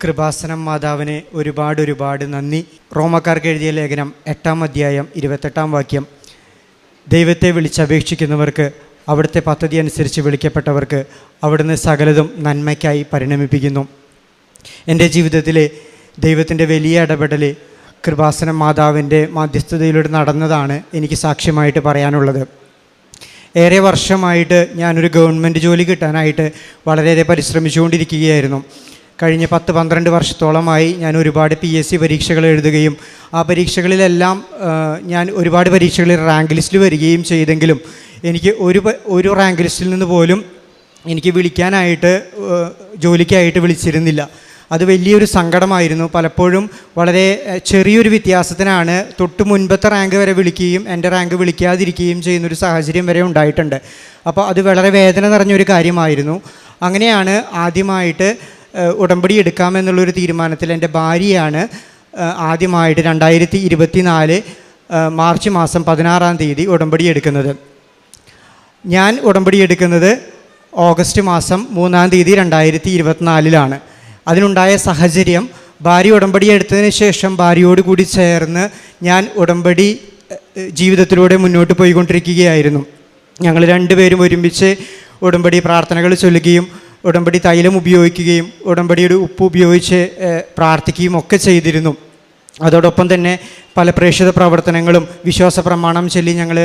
കൃപാസനം മാതാവിന് ഒരുപാട് നന്ദി. റോമക്കാർക്ക് എഴുതിയ ലേഖനം 8-ാം അധ്യായം 28-ാം വാക്യം. ദൈവത്തെ വിളിച്ചപേക്ഷിക്കുന്നവർക്ക്, അവിടുത്തെ പദ്ധതി അനുസരിച്ച് വിളിക്കപ്പെട്ടവർക്ക് അവിടുന്ന് സകലതും നന്മയ്ക്കായി പരിണമിപ്പിക്കുന്നു. എൻ്റെ ജീവിതത്തിലെ ദൈവത്തിൻ്റെ വലിയ ഇടപെടൽ കൃപാസനം മാതാവിൻ്റെ മധ്യസ്ഥതയിലൂടെ നടന്നതാണ് എനിക്ക് സാക്ഷ്യമായിട്ട് പറയാനുള്ളത്. ഏറെ വർഷമായിട്ട് ഞാനൊരു ഗവൺമെൻറ് ജോലി കിട്ടാനായിട്ട് വളരെയേറെ പരിശ്രമിച്ചുകൊണ്ടിരിക്കുകയായിരുന്നു. കഴിഞ്ഞ 10-12 വർഷത്തോളമായി ഞാൻ ഒരുപാട് PSC പരീക്ഷകൾ എഴുതുകയും ആ പരീക്ഷകളിലെല്ലാം ഞാൻ ഒരുപാട് പരീക്ഷകളിൽ റാങ്ക് ലിസ്റ്റിൽ വരികയും ചെയ്തെങ്കിലും എനിക്ക് ഒരു റാങ്ക് ലിസ്റ്റിൽ നിന്ന് പോലും എനിക്ക് വിളിക്കാനായിട്ട് ജോലിക്കായിട്ട് വിളിച്ചിരുന്നില്ല. അത് വലിയൊരു സങ്കടമായിരുന്നു. പലപ്പോഴും വളരെ ചെറിയൊരു വ്യത്യാസത്തിനാണ് തൊട്ട് മുൻപത്തെ റാങ്ക് വരെ വിളിക്കുകയും എൻ്റെ റാങ്ക് വിളിക്കാതിരിക്കുകയും ചെയ്യുന്നൊരു സാഹചര്യം വരെ ഉണ്ടായിട്ടുണ്ട്. അപ്പോൾ അത് വളരെ വേദന നിറഞ്ഞൊരു കാര്യമായിരുന്നു. അങ്ങനെയാണ് ആദ്യമായിട്ട് ഉടമ്പടി എടുക്കാമെന്നുള്ളൊരു തീരുമാനത്തിൽ എൻ്റെ ഭാര്യയാണ് ആദ്യമായിട്ട് 2024 മാർച്ച് മാസം 16-ാം തീയതി ഉടമ്പടി എടുക്കുന്നത്. ഞാൻ ഉടമ്പടി എടുക്കുന്നത് ഓഗസ്റ്റ് മാസം 3-ാം തീയതി 2024 അതിനുണ്ടായ സാഹചര്യം, ഭാര്യ ഉടമ്പടി എടുത്തതിന് ശേഷം ഭാര്യയോട് കൂടി ചേർന്ന് ഞാൻ ഉടമ്പടി ജീവിതത്തിലൂടെ മുന്നോട്ട് പോയിക്കൊണ്ടിരിക്കുകയായിരുന്നു. ഞങ്ങൾ രണ്ടുപേരും ഒരുമിച്ച് ഉടമ്പടി പ്രാർത്ഥനകൾ ചൊല്ലുകയും ഉടമ്പടി തൈലം ഉപയോഗിക്കുകയും ഉടമ്പടിയുടെ ഉപ്പ് ഉപയോഗിച്ച് പ്രാർത്ഥിക്കുകയും ഒക്കെ ചെയ്തിരുന്നു. അതോടൊപ്പം തന്നെ പല പ്രേക്ഷിത പ്രവർത്തനങ്ങളും വിശ്വാസ പ്രമാണം ചൊല്ലി ഞങ്ങൾ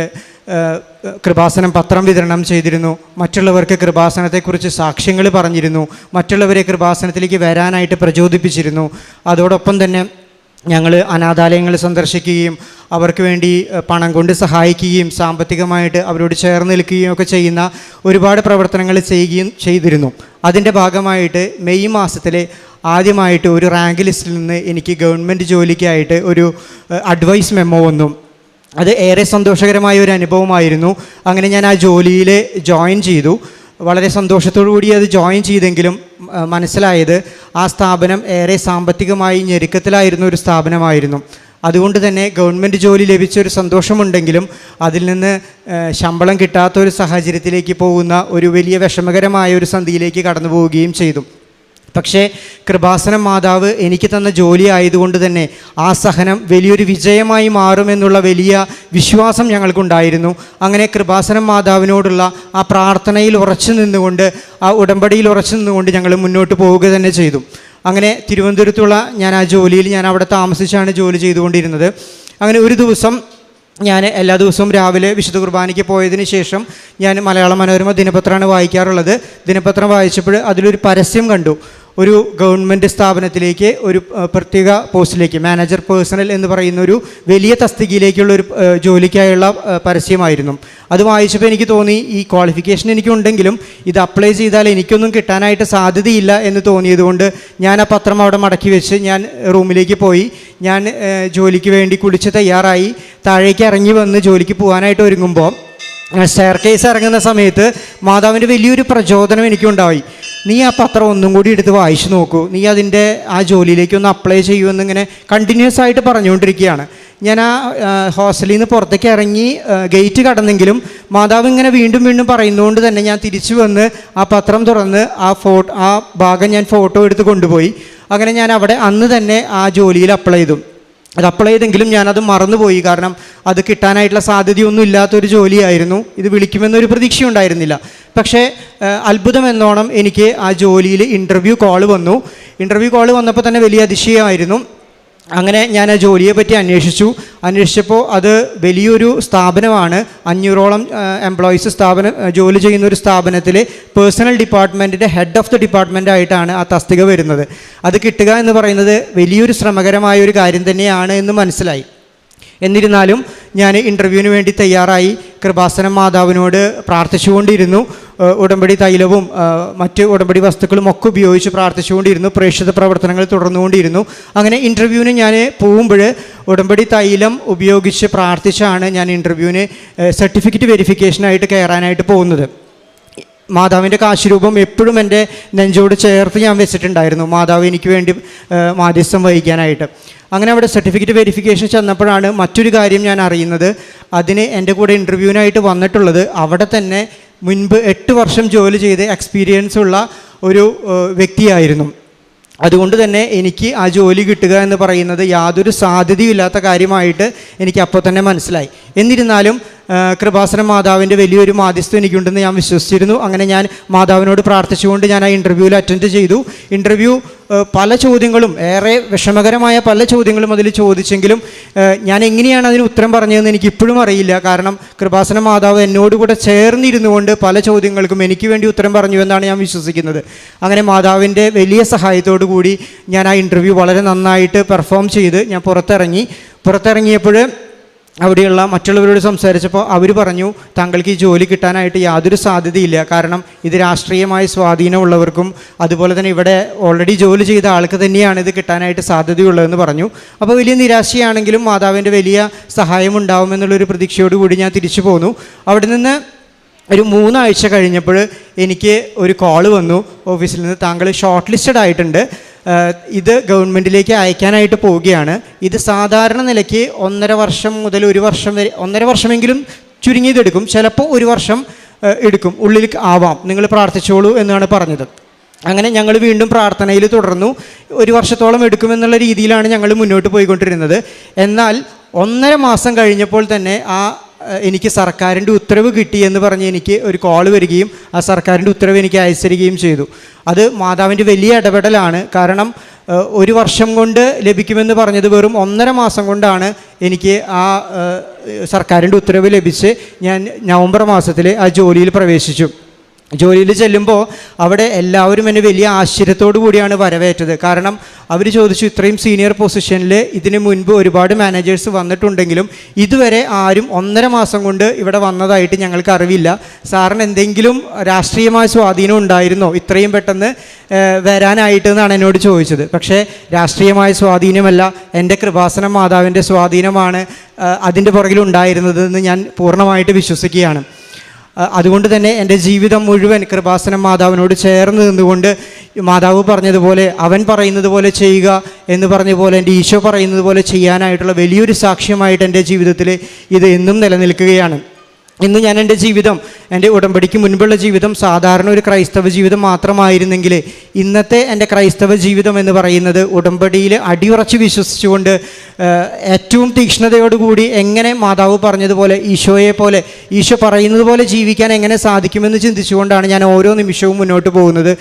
കൃപാസനം പത്രം വിതരണം ചെയ്തിരുന്നു. മറ്റുള്ളവർക്ക് കൃപാസനത്തെക്കുറിച്ച് സാക്ഷ്യങ്ങൾ പറഞ്ഞിരുന്നു. മറ്റുള്ളവരെ കൃപാസനത്തിലേക്ക് വരാനായിട്ട് പ്രചോദിപ്പിച്ചിരുന്നു. അതോടൊപ്പം തന്നെ ഞങ്ങൾ അനാഥാലയങ്ങൾ സന്ദർശിക്കുകയും അവർക്ക് വേണ്ടി പണം കൊണ്ട് സഹായിക്കുകയും സാമ്പത്തികമായിട്ട് അവരോട് ചേർന്ന് നിൽക്കുകയും ഒക്കെ ചെയ്യുന്ന ഒരുപാട് പ്രവർത്തനങ്ങൾ ചെയ്തിരുന്നു. അതിൻ്റെ ഭാഗമായിട്ട് മെയ് മാസത്തിലെ ആദ്യമായിട്ട് ഒരു റാങ്ക് ലിസ്റ്റിൽ നിന്ന് എനിക്ക് ഗവൺമെൻറ് ജോലിക്കായിട്ട് ഒരു അഡ്വൈസ് മെമ്മോ വന്നു. അത് ഏറെ സന്തോഷകരമായ ഒരു അനുഭവമായിരുന്നു. അങ്ങനെ ഞാൻ ആ ജോലിയിൽ ജോയിൻ ചെയ്തു. വളരെ സന്തോഷത്തോടു കൂടി അത് ജോയിൻ ചെയ്തെങ്കിലും മനസ്സിലായത് ആ സ്ഥാപനം ഏറെ സാമ്പത്തികമായി ഞെരുക്കത്തിലായിരുന്ന ഒരു സ്ഥാപനമായിരുന്നു. അതുകൊണ്ട് തന്നെ ഗവൺമെൻറ് ജോലി ലഭിച്ചൊരു സന്തോഷമുണ്ടെങ്കിലും അതിൽ നിന്ന് ശമ്പളം കിട്ടാത്തൊരു സാഹചര്യത്തിലേക്ക് പോകുന്ന ഒരു വലിയ വിഷമകരമായ ഒരു സന്ധിയിലേക്ക് കടന്നു പോവുകയും ചെയ്തു. പക്ഷേ കൃപാസനം മാതാവ് എനിക്ക് തന്ന ജോലി ആയതുകൊണ്ട് തന്നെ ആ സഹനം വലിയൊരു വിജയമായി മാറുമെന്നുള്ള വലിയ വിശ്വാസം ഞങ്ങൾക്കുണ്ടായിരുന്നു. അങ്ങനെ കൃപാസനം മാതാവിനോടുള്ള ആ പ്രാർത്ഥനയിൽ ഉറച്ചു നിന്നുകൊണ്ട്, ആ ഉടമ്പടിയിൽ ഉറച്ചു നിന്നുകൊണ്ട് ഞങ്ങൾ മുന്നോട്ട് പോവുക തന്നെ ചെയ്തു. അങ്ങനെ തിരുവനന്തപുരത്തുള്ള ഞാൻ ആ ജോലിയിൽ ഞാൻ അവിടെ താമസിച്ചാണ് ജോലി ചെയ്തുകൊണ്ടിരുന്നത്. അങ്ങനെ ഒരു ദിവസം ഞാൻ എല്ലാ ദിവസവും രാവിലെ വിശുദ്ധ കുർബാനയ്ക്ക് പോയതിന് ശേഷം ഞാൻ മലയാള മനോരമ ദിനപത്രമാണ് വായിക്കാറുള്ളത്. ദിനപത്രം വായിച്ചപ്പോൾ അതിലൊരു പരസ്യം കണ്ടു. ഒരു ഗവൺമെൻറ് സ്ഥാപനത്തിലേക്ക് ഒരു പ്രത്യേക പോസ്റ്റിലേക്ക് മാനേജർ പേഴ്സണൽ എന്ന് പറയുന്ന ഒരു വലിയ തസ്തികയിലേക്കുള്ളൊരു ജോലിക്കായുള്ള പരസ്യമായിരുന്നു. അത് വായിച്ചപ്പോൾ എനിക്ക് തോന്നി, ഈ ക്വാളിഫിക്കേഷൻ എനിക്കുണ്ടെങ്കിലും ഇത് അപ്ലൈ ചെയ്താൽ എനിക്കൊന്നും കിട്ടാനായിട്ട് സാധ്യതയില്ല എന്ന് തോന്നിയതുകൊണ്ട് ഞാൻ ആ പത്രം അവിടെ മടക്കി വെച്ച് ഞാൻ റൂമിലേക്ക് പോയി. ഞാൻ ജോലിക്ക് വേണ്ടി കുളിച്ച് തയ്യാറായി താഴേക്ക് ഇറങ്ങി വന്ന് ജോലിക്ക് പോകാനായിട്ട് ഒരുങ്ങുമ്പോൾ സ്റ്റെയർ കേസ് ഇറങ്ങുന്ന സമയത്ത് മാതാവിൻ്റെ വലിയൊരു പ്രചോദനം എനിക്കുണ്ടായി. നീ ആ പത്രം ഒന്നും കൂടി എടുത്ത് വായിച്ചു നോക്കൂ, നീ അതിൻ്റെ ആ ജോലിയിലേക്ക് ഒന്ന് അപ്ലൈ ചെയ്യുമെന്നിങ്ങനെ കണ്ടിന്യൂസ് ആയിട്ട് പറഞ്ഞുകൊണ്ടിരിക്കുകയാണ്. ഞാൻ ആ ഹോസ്റ്റലിൽ നിന്ന് പുറത്തേക്ക് ഇറങ്ങി ഗേറ്റ് കടന്നെങ്കിലും മാതാവ് ഇങ്ങനെ വീണ്ടും വീണ്ടും പറയുന്നതുകൊണ്ട് തന്നെ ഞാൻ തിരിച്ചു വന്ന് ആ പത്രം തുറന്ന് ആ ഭാഗം ഞാൻ ഫോട്ടോ എടുത്ത് കൊണ്ടുപോയി. അങ്ങനെ ഞാൻ അവിടെ അന്ന് തന്നെ ആ ജോലിയിൽ അപ്ലൈ ചെയ്തു. അത് അപ്ലൈ ചെയ്തെങ്കിലും ഞാനത് മറന്നുപോയി. കാരണം അത് കിട്ടാനായിട്ടുള്ള സാധ്യതയൊന്നും ഇല്ലാത്തൊരു ജോലിയായിരുന്നു. ഇത് വിളിക്കുമെന്നൊരു പ്രതീക്ഷയുണ്ടായിരുന്നില്ല. പക്ഷേ അത്ഭുതം എന്നോണം എനിക്ക് ആ ജോലിയിൽ ഇൻ്റർവ്യൂ കോൾ വന്നു. ഇൻ്റർവ്യൂ കോൾ വന്നപ്പോൾ തന്നെ വലിയ അതിശയമായിരുന്നു. അങ്ങനെ ഞാൻ ആ ജോലിയെ പറ്റി അന്വേഷിച്ചപ്പോൾ അത് വലിയൊരു സ്ഥാപനമാണ്. 500ഓളം എംപ്ലോയീസ് ജോലി ചെയ്യുന്ന ഒരു സ്ഥാപനത്തിൽ പേഴ്സണൽ ഡിപ്പാർട്ട്മെൻറ്റിൻ്റെ ഹെഡ് ഓഫ് ദി ഡിപ്പാർട്ട്മെൻ്റ് ആയിട്ടാണ് ആ തസ്തിക വരുന്നത്. അത് കിട്ടുക എന്ന് പറയുന്നത് വലിയൊരു ശ്രമകരമായ ഒരു കാര്യം തന്നെയാണ് എന്ന് മനസ്സിലായി. എന്നിരുന്നാലും ഞാൻ ഇൻ്റർവ്യൂവിന് വേണ്ടി തയ്യാറായി കൃപാസനം മാതാവിനോട് പ്രാർത്ഥിച്ചുകൊണ്ടിരുന്നു. ഉടമ്പടി തൈലവും മറ്റ് ഉടമ്പടി വസ്തുക്കളും ഒക്കെ ഉപയോഗിച്ച് പ്രാർത്ഥിച്ചുകൊണ്ടിരുന്നു. പ്രേക്ഷിത പ്രവർത്തനങ്ങൾ തുടർന്നുകൊണ്ടിരുന്നു. അങ്ങനെ ഇൻ്റർവ്യൂവിന് ഞാൻ പോകുമ്പോൾ ഉടമ്പടി തൈലം ഉപയോഗിച്ച് പ്രാർത്ഥിച്ചാണ് ഞാൻ ഇൻ്റർവ്യൂവിന് സർട്ടിഫിക്കറ്റ് വെരിഫിക്കേഷനായിട്ട് കയറാനായിട്ട് പോകുന്നത്. മാതാവിൻ്റെ കാശുരൂപം എപ്പോഴും എൻ്റെ നെഞ്ചോട് ചേർത്ത് ഞാൻ വെച്ചിട്ടുണ്ടായിരുന്നു, മാതാവ് എനിക്ക് വേണ്ടി മാധ്യസ്ഥം വഹിക്കാനായിട്ട്. അങ്ങനെ അവിടെ സർട്ടിഫിക്കറ്റ് വെരിഫിക്കേഷൻ ചെന്നപ്പോഴാണ് മറ്റൊരു കാര്യം ഞാൻ അറിയുന്നത്. അതിന് എൻ്റെ കൂടെ ഇൻ്റർവ്യൂവിനായിട്ട് വന്നിട്ടുള്ളത് അവിടെ തന്നെ മുൻപ് 8 വർഷം ജോലി ചെയ്ത് എക്സ്പീരിയൻസ് ഉള്ള ഒരു വ്യക്തിയായിരുന്നു. അതുകൊണ്ട് തന്നെ എനിക്ക് ആ ജോലി കിട്ടുക എന്ന് പറയുന്നത് യാതൊരു സാധ്യതയില്ലാത്ത കാര്യമായിട്ട് എനിക്ക് അപ്പോൾ തന്നെ മനസ്സിലായി. എന്നിരുന്നാലും കൃപാസന മാതാവിൻ്റെ വലിയൊരു മാധ്യസ്ഥം എനിക്കുണ്ടെന്ന് ഞാൻ വിശ്വസിച്ചിരുന്നു. അങ്ങനെ ഞാൻ മാതാവിനോട് പ്രാർത്ഥിച്ചുകൊണ്ട് ഞാൻ ആ ഇൻ്റർവ്യൂവിൽ അറ്റൻഡ് ചെയ്തു. ഇൻ്റർവ്യൂ പല ചോദ്യങ്ങളും, ഏറെ വിഷമകരമായ പല ചോദ്യങ്ങളും അതിൽ ചോദിച്ചെങ്കിലും ഞാൻ എങ്ങനെയാണ് അതിന് ഉത്തരം പറഞ്ഞതെന്ന് എനിക്ക് ഇപ്പോഴും അറിയില്ല. കാരണം കൃപാസന മാതാവ് എന്നോടുകൂടെ ചേർന്നിരുന്നു കൊണ്ട് പല ചോദ്യങ്ങൾക്കും എനിക്ക് വേണ്ടി ഉത്തരം പറഞ്ഞു എന്നാണ് ഞാൻ വിശ്വസിക്കുന്നത്. അങ്ങനെ മാതാവിൻ്റെ വലിയ സഹായത്തോടു കൂടി ഞാൻ ആ ഇൻ്റർവ്യൂ വളരെ നന്നായിട്ട് പെർഫോം ചെയ്ത് ഞാൻ പുറത്തിറങ്ങിയപ്പോൾ അവിടെയുള്ള മറ്റുള്ളവരോട് സംസാരിച്ചപ്പോൾ അവർ പറഞ്ഞു, താങ്കൾക്ക് ഈ ജോലി കിട്ടാനായിട്ട് യാതൊരു സാധ്യതയില്ല. കാരണം ഇത് രാഷ്ട്രീയമായ സ്വാധീനമുള്ളവർക്കും അതുപോലെ തന്നെ ഇവിടെ ഓൾറെഡി ജോലി ചെയ്ത ആൾക്ക് തന്നെയാണ് ഇത് കിട്ടാനായിട്ട് സാധ്യതയുള്ളതെന്ന് പറഞ്ഞു. അപ്പോൾ വലിയ നിരാശയാണെങ്കിലും മാതാവിൻ്റെ വലിയ സഹായം ഉണ്ടാവുമെന്നുള്ളൊരു പ്രതീക്ഷയോടുകൂടി ഞാൻ തിരിച്ചു പോന്നു. അവിടെ നിന്ന് ഒരു 3 ആഴ്ച കഴിഞ്ഞപ്പോൾ എനിക്ക് ഒരു കോള് വന്നു ഓഫീസിൽ നിന്ന്, താങ്കൾ ഷോർട്ട് ലിസ്റ്റഡ് ആയിട്ടുണ്ട്, ഇത് ഗവൺമെൻറ്റിലേക്ക് അയക്കാനായിട്ട് പോവുകയാണ്. ഇത് സാധാരണ നിലയ്ക്ക് 1.5 വർഷം മുതൽ 1 വർഷം വരെ, 1.5 വർഷമെങ്കിലും ചുരുങ്ങിയതെടുക്കും, ചിലപ്പോൾ 1 വർഷം എടുക്കും, ഉള്ളിൽ ആവാം, നിങ്ങൾ പ്രാർത്ഥിച്ചോളൂ എന്നാണ് പറഞ്ഞത്. അങ്ങനെ ഞങ്ങൾ വീണ്ടും പ്രാർത്ഥനയിൽ തുടർന്നു. 1 വർഷത്തോളം എടുക്കുമെന്നുള്ള രീതിയിലാണ് ഞങ്ങൾ മുന്നോട്ട് പോയിക്കൊണ്ടിരുന്നത്. എന്നാൽ 1.5 മാസം കഴിഞ്ഞപ്പോൾ തന്നെ എനിക്ക് സർക്കാരിൻ്റെ ഉത്തരവ് കിട്ടി എന്ന് പറഞ്ഞ് എനിക്ക് ഒരു കോൾ വരികയും ആ സർക്കാരിൻ്റെ ഉത്തരവ് എനിക്ക് അയച്ചിരിക്കുകയും ചെയ്തു. അത് മാതാവിൻ്റെ വലിയ ഇടപെടലാണ്. കാരണം 1 വർഷം കൊണ്ട് ലഭിക്കുമെന്ന് പറഞ്ഞത് വെറും 1.5 മാസം കൊണ്ടാണ് എനിക്ക് ആ സർക്കാരിൻ്റെ ഉത്തരവ് ലഭിച്ച് ഞാൻ നവംബർ മാസത്തിൽ ആ ജോലിയിൽ പ്രവേശിച്ചു. ജോലിയിൽ ചെല്ലുമ്പോൾ അവിടെ എല്ലാവരും എന്നെ വലിയ ആശ്ചര്യത്തോടു കൂടിയാണ് വരവേറ്റത്. കാരണം അവർ ചോദിച്ചു, ഇത്രയും സീനിയർ പൊസിഷനിൽ ഇതിന് മുൻപ് ഒരുപാട് മാനേജേഴ്സ് വന്നിട്ടുണ്ടെങ്കിലും ഇതുവരെ ആരും 1.5 മാസം കൊണ്ട് ഇവിടെ വന്നതായിട്ട് ഞങ്ങൾക്ക് അറിവില്ല. സാറിന് എന്തെങ്കിലും രാഷ്ട്രീയമായ സ്വാധീനം ഉണ്ടായിരുന്നോ ഇത്രയും പെട്ടെന്ന് വരാനായിട്ട് എന്നാണ് എന്നോട് ചോദിച്ചത്. പക്ഷേ രാഷ്ട്രീയമായ സ്വാധീനമല്ല, എൻ്റെ കൃപാസന മാതാവിൻ്റെ സ്വാധീനമാണ് അതിൻ്റെ പുറകിലുണ്ടായിരുന്നതെന്ന് ഞാൻ പൂർണ്ണമായിട്ട് വിശ്വസിക്കുകയാണ്. അതുകൊണ്ട് തന്നെ എൻ്റെ ജീവിതം മുഴുവൻ കൃപാസന മാതാവിനോട് ചേർന്ന് നിന്നുകൊണ്ട് മാതാവ് പറഞ്ഞതുപോലെ, അവൻ പറയുന്നത് പോലെ ചെയ്യുക എന്ന് പറഞ്ഞ പോലെ, എൻ്റെ ഈശോ പറയുന്നത് പോലെ ചെയ്യാനായിട്ടുള്ള വലിയൊരു സാക്ഷ്യമായിട്ട് എൻ്റെ ജീവിതത്തിൽ ഇത് എന്നും നിലനിൽക്കുകയാണ്. ഇന്ന് ഞാൻ എൻ്റെ ജീവിതം, എൻ്റെ ഉടമ്പടിക്ക് മുൻപുള്ള ജീവിതം സാധാരണ ഒരു ക്രൈസ്തവ ജീവിതം മാത്രമായിരുന്നെങ്കിൽ ഇന്നത്തെ എൻ്റെ ക്രൈസ്തവ ജീവിതം എന്ന് പറയുന്നത് ഉടമ്പടിയിൽ അടിയുറച്ച് വിശ്വസിച്ചുകൊണ്ട് ഏറ്റവും തീക്ഷ്ണതയോടുകൂടി എങ്ങനെ മാതാവ് പറഞ്ഞതുപോലെ ഈശോയെ പോലെ, ഈശോ പറയുന്നത് പോലെ ജീവിക്കാൻ എങ്ങനെ സാധിക്കുമെന്ന് ചിന്തിച്ചുകൊണ്ടാണ് ഞാൻ ഓരോ നിമിഷവും മുന്നോട്ട് പോകുന്നത്.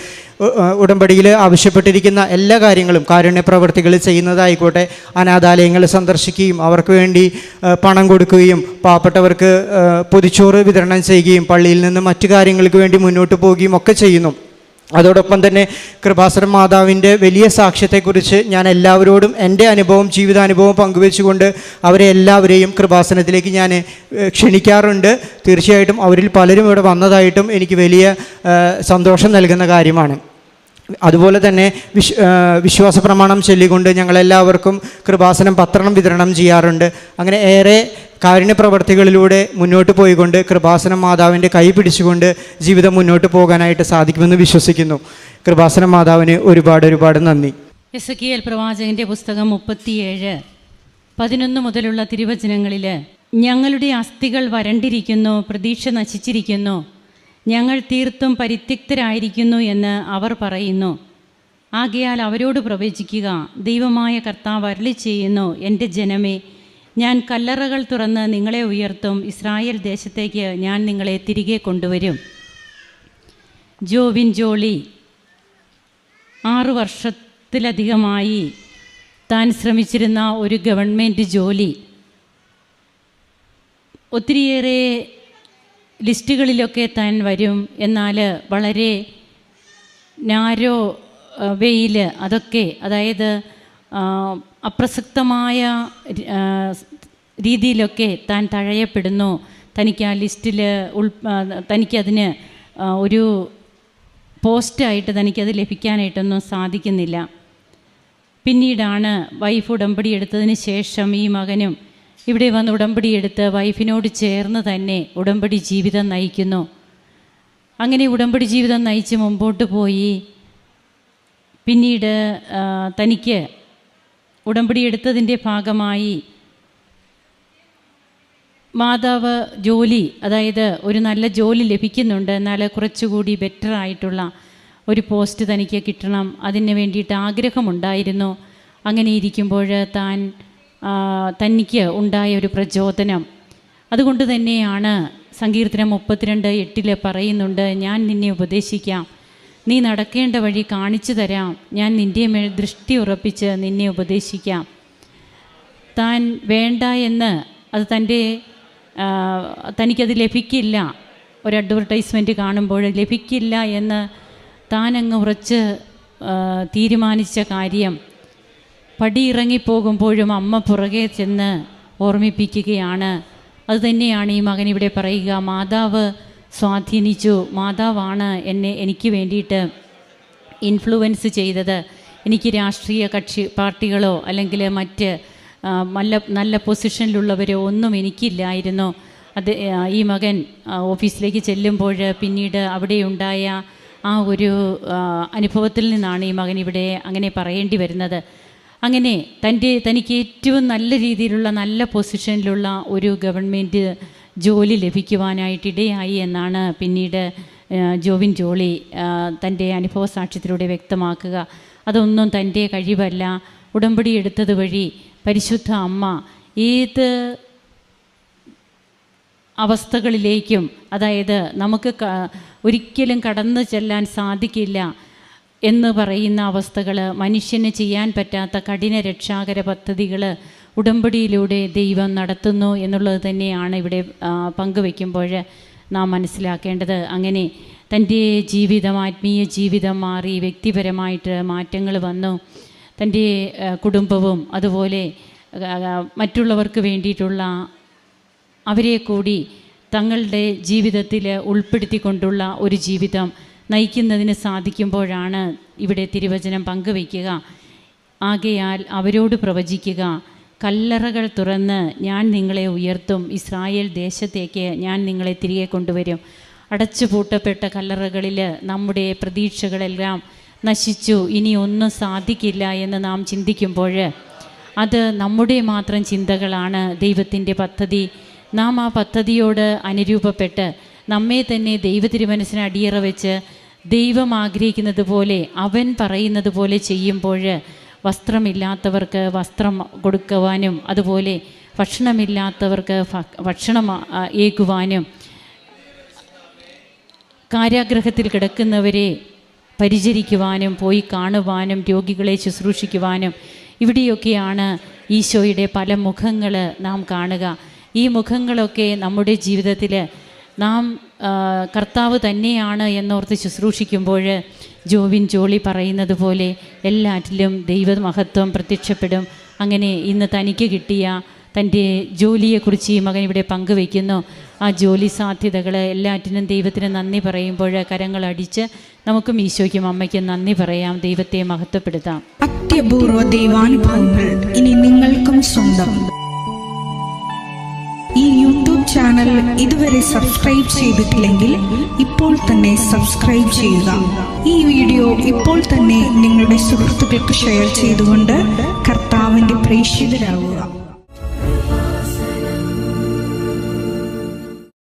ഉടമ്പടിയിൽ ആവശ്യപ്പെട്ടിരിക്കുന്ന എല്ലാ കാര്യങ്ങളും, കാരുണ്യ പ്രവർത്തികൾ ചെയ്യുന്നതായിക്കോട്ടെ, അനാഥാലയങ്ങൾ സന്ദർശിക്കുകയും അവർക്ക് വേണ്ടി പണം കൊടുക്കുകയും പാവപ്പെട്ടവർക്ക് പൊതിച്ചോറ് വിതരണം ചെയ്യുകയും പള്ളിയിൽ നിന്ന് മറ്റു കാര്യങ്ങൾക്ക് വേണ്ടി മുന്നോട്ട് പോവുകയും ഒക്കെ ചെയ്യുന്നു. അതോടൊപ്പം തന്നെ കൃപാസന മാതാവിൻ്റെ വലിയ സാക്ഷ്യത്തെക്കുറിച്ച് ഞാൻ എല്ലാവരോടും എൻ്റെ അനുഭവം, ജീവിതാനുഭവം പങ്കുവെച്ചുകൊണ്ട് അവരെ എല്ലാവരെയും കൃപാസനത്തിലേക്ക് ഞാൻ ക്ഷണിക്കാറുണ്ട്. തീർച്ചയായിട്ടും അവരിൽ പലരും ഇവിടെ വന്നതായിട്ടും എനിക്ക് വലിയ സന്തോഷം നൽകുന്ന കാര്യമാണ്. അതുപോലെ തന്നെ വിശ്വാസ പ്രമാണം ചൊല്ലിക്കൊണ്ട് ഞങ്ങളെല്ലാവർക്കും കൃപാസനം പത്രം വിതരണം ചെയ്യാറുണ്ട്. അങ്ങനെ ഏറെ കാരുണ്യ പ്രവർത്തികളിലൂടെ മുന്നോട്ട് പോയിക്കൊണ്ട് കൃപാസന മാതാവിൻ്റെ കൈ പിടിച്ചുകൊണ്ട് ജീവിതം മുന്നോട്ട് പോകാനായിട്ട് സാധിക്കുമെന്ന് വിശ്വസിക്കുന്നു. കൃപാസന മാതാവിന് ഒരുപാട് നന്ദി. എസെക്കിയേൽ പ്രവാചകൻ്റെ പുസ്തകം 37:11 മുതലുള്ള തിരുവചനങ്ങളിൽ, ഞങ്ങളുടെ അസ്ഥികൾ വരണ്ടിരിക്കുന്നു, പ്രതീക്ഷ നശിച്ചിരിക്കുന്നു, ഞങ്ങൾ തീർത്തും പരിത്യക്തരായിരിക്കുന്നു എന്ന് അവർ പറയുന്നു. ആകയാൽ അവരോട് പ്രവചിക്കുക, ദൈവമായ കർത്താവ് അരുളി ചെയ്യുന്നു, എൻ്റെ ജനമേ, ഞാൻ കല്ലറകൾ തുറന്ന് നിങ്ങളെ ഉയർത്തും, ഇസ്രായേൽ ദേശത്തേക്ക് ഞാൻ നിങ്ങളെ തിരികെ കൊണ്ടുവരും. ജോവിൻ ജോളി 6 വർഷത്തിലധികമായി താൻ ശ്രമിച്ചിരുന്ന ഒരു ഗവൺമെൻറ് ജോലി ഒത്തിരിയേറെ ലിസ്റ്റുകളിലൊക്കെ താൻ വരും, എന്നാൽ വളരെ നാരോ വെയിൽ, അതൊക്കെ അതായത് അപ്രസക്തമായ രീതിയിലൊക്കെ താൻ തഴയപ്പെടുന്നു. തനിക്ക് ആ ലിസ്റ്റിൽ തനിക്കതിന് ഒരു പോസ്റ്റായിട്ട് തനിക്കത് ലഭിക്കാനായിട്ടൊന്നും സാധിക്കുന്നില്ല. പിന്നീടാണ് വൈഫ് ഉടമ്പടി എടുത്തതിന് ശേഷം ഈ മകനും ഇവിടെ വന്ന് ഉടമ്പടി എടുത്ത് വൈഫിനോട് ചേർന്ന് തന്നെ ഉടമ്പടി ജീവിതം നയിക്കുന്നു. അങ്ങനെ ഉടമ്പടി ജീവിതം നയിച്ച് മുമ്പോട്ട് പോയി. പിന്നീട് തനിക്ക് ഉടമ്പടി എടുത്തതിൻ്റെ ഭാഗമായി മാതാവ് ജോലി, അതായത് ഒരു നല്ല ജോലി ലഭിക്കുന്നുണ്ട്, എന്നാൽ കുറച്ചുകൂടി ബെറ്ററായിട്ടുള്ള ഒരു പോസ്റ്റ് തനിക്ക് കിട്ടണം, അതിന് വേണ്ടിയിട്ട് ആഗ്രഹമുണ്ടായിരുന്നു. അങ്ങനെ ഇരിക്കുമ്പോൾ തനിക്ക് ഉണ്ടായ ഒരു പ്രചോദനം, അതുകൊണ്ട് തന്നെയാണ് സങ്കീർത്തനം 32:8 പറയുന്നുണ്ട്, ഞാൻ നിന്നെ ഉപദേശിക്കാം, നീ നടക്കേണ്ട വഴി കാണിച്ചു തരാം, ഞാൻ നിൻ്റെ മേൽ ദൃഷ്ടി ഉറപ്പിച്ച് നിന്നെ ഉപദേശിക്കാം. താൻ വേണ്ട എന്ന് അത് തനിക്കത് ലഭിക്കില്ല, ഒരു അഡ്വർടൈസ്മെൻറ്റ് കാണുമ്പോൾ ലഭിക്കില്ല എന്ന് താനങ്ങ് ഉറച്ച് തീരുമാനിച്ച കാര്യം പടിയിറങ്ങിപ്പോകുമ്പോഴും അമ്മ പുറകെ ചെന്ന് ഓർമ്മിപ്പിക്കുകയാണ്. അതുതന്നെയാണ് ഈ മകൻ ഇവിടെ പറയുക, മാതാവ് സ്വാധീനിച്ചു, മാതാവാണ് എനിക്ക് വേണ്ടിയിട്ട് ഇൻഫ്ലുവൻസ് ചെയ്തത്. എനിക്ക് രാഷ്ട്രീയ പാർട്ടികളോ അല്ലെങ്കിൽ മറ്റ് നല്ല പൊസിഷനിലുള്ളവരോ ഒന്നും എനിക്കില്ലായിരുന്നു. ഈ മകൻ ഓഫീസിലേക്ക് ചെല്ലുമ്പോൾ പിന്നീട് അവിടെയുണ്ടായ ആ ഒരു അനുഭവത്തിൽ നിന്നാണ് ഈ മകൻ ഇവിടെ അങ്ങനെ പറയേണ്ടി വരുന്നത്. അങ്ങനെ തനിക്ക് ഏറ്റവും നല്ല രീതിയിലുള്ള നല്ല പൊസിഷനിലുള്ള ഒരു ഗവൺമെൻറ് ജോലി ലഭിക്കുവാനായിട്ടിടയായി എന്നാണ് പിന്നീട് ജോവിൻ ജോളി തൻ്റെ അനുഭവ സാക്ഷ്യത്തിലൂടെ വ്യക്തമാക്കുക. അതൊന്നും തൻ്റെ കഴിവല്ല, ഉടമ്പടി എടുത്തത് വഴി പരിശുദ്ധ അമ്മ ഏത് അവസ്ഥകളിലേക്കും, അതായത് നമുക്ക് ഒരിക്കലും കടന്നു ചെല്ലാൻ സാധിക്കില്ല എന്ന് പറയുന്ന അവസ്ഥകൾ, മനുഷ്യന് ചെയ്യാൻ പറ്റാത്ത കഠിന രക്ഷാകര പദ്ധതികൾ ഉടമ്പടിയിലൂടെ ദൈവം നടത്തുന്നു എന്നുള്ളത് തന്നെയാണ് ഇവിടെ പങ്കുവയ്ക്കുമ്പോൾ നാം മനസ്സിലാക്കേണ്ടത്. അങ്ങനെ തൻ്റെ ജീവിതം, ആത്മീയ ജീവിതം മാറി, വ്യക്തിപരമായിട്ട് മാറ്റങ്ങൾ വന്നു. തൻ്റെ കുടുംബവും അതുപോലെ മറ്റുള്ളവർക്ക് വേണ്ടിയിട്ടുള്ള അവരെ കൂടി തങ്ങളുടെ ജീവിതത്തിൽ ഉൾപ്പെടുത്തിക്കൊണ്ടുള്ള ഒരു ജീവിതം നയിക്കുന്നതിന് സാധിക്കുമ്പോഴാണ് ഇവിടെ തിരുവചനം പങ്കുവയ്ക്കുക. ആകയാൽ അവരോട് പ്രവചിക്കുക, കല്ലറകൾ തുറന്ന് ഞാൻ നിങ്ങളെ ഉയർത്തും, ഇസ്രായേൽ ദേശത്തേക്ക് ഞാൻ നിങ്ങളെ തിരികെ കൊണ്ടുവരും. അടച്ചുപൂട്ടപ്പെട്ട കല്ലറകളിൽ നമ്മുടെ പ്രതീക്ഷകളെല്ലാം നശിച്ചു, ഇനി ഒന്നും സാധിക്കില്ല എന്ന് നാം ചിന്തിക്കുമ്പോൾ അത് നമ്മുടെ മാത്രം ചിന്തകളാണ്. ദൈവത്തിൻ്റെ പദ്ധതി, നാം ആ പദ്ധതിയോട് അനുരൂപപ്പെട്ട് നമ്മെ തന്നെ ദൈവതിരുമനസ്സിന് അടിയറ വെച്ച് ദൈവം ആഗ്രഹിക്കുന്നത് പോലെ, അവൻ പറയുന്നത് പോലെ ചെയ്യുമ്പോൾ വസ്ത്രമില്ലാത്തവർക്ക് വസ്ത്രം കൊടുക്കുവാനും അതുപോലെ ഭക്ഷണമില്ലാത്തവർക്ക് ഭക്ഷണം ഏകുവാനും കാരാഗൃഹത്തിൽ കിടക്കുന്നവരെ പരിചരിക്കുവാനും പോയി കാണുവാനും രോഗികളെ ശുശ്രൂഷിക്കുവാനും ഇവിടെയൊക്കെയാണ് ഈശോയുടെ പല മുഖങ്ങൾ നാം കാണുക. ഈ മുഖങ്ങളൊക്കെ നമ്മുടെ ജീവിതത്തിൽ നാം കർത്താവ് തന്നെയാണ് എന്നോർത്ത് ശുശ്രൂഷിക്കുമ്പോൾ ജോവിൻ ജോളി പറയുന്നത് പോലെ എല്ലാറ്റിലും ദൈവമഹത്വം പ്രത്യക്ഷപ്പെടും. അങ്ങനെ ഇന്ന് തനിക്ക് കിട്ടിയ തൻ്റെ ജോലിയെക്കുറിച്ച് ഈ മകൻ ഇവിടെ പങ്കുവയ്ക്കുന്നു. ആ ജോലി സാധ്യതകൾ എല്ലാറ്റിനും ദൈവത്തിന് നന്ദി പറയുമ്പോൾ കരങ്ങളടിച്ച് നമുക്കും ഈശോയ്ക്കും അമ്മയ്ക്കും നന്ദി പറയാം, ദൈവത്തെ മഹത്വപ്പെടുത്താം. അത്യപൂർവ ദൈവാനുഭവങ്ങൾ ഇനി നിങ്ങൾക്കും സ്വന്തം. ഈ യൂട്യൂബ് ചാനൽ ഇതുവരെ സബ്സ്ക്രൈബ് ചെയ്തിട്ടില്ലെങ്കിൽ ഇപ്പോൾ തന്നെ സബ്സ്ക്രൈബ് ചെയ്യുക. ഈ വീഡിയോ ഇപ്പോൾ തന്നെ നിങ്ങളുടെ സുഹൃത്തുക്കൾക്ക് ഷെയർ ചെയ്തുകൊണ്ട് കർത്താവിൻ്റെ പ്രേക്ഷിതരാകുക.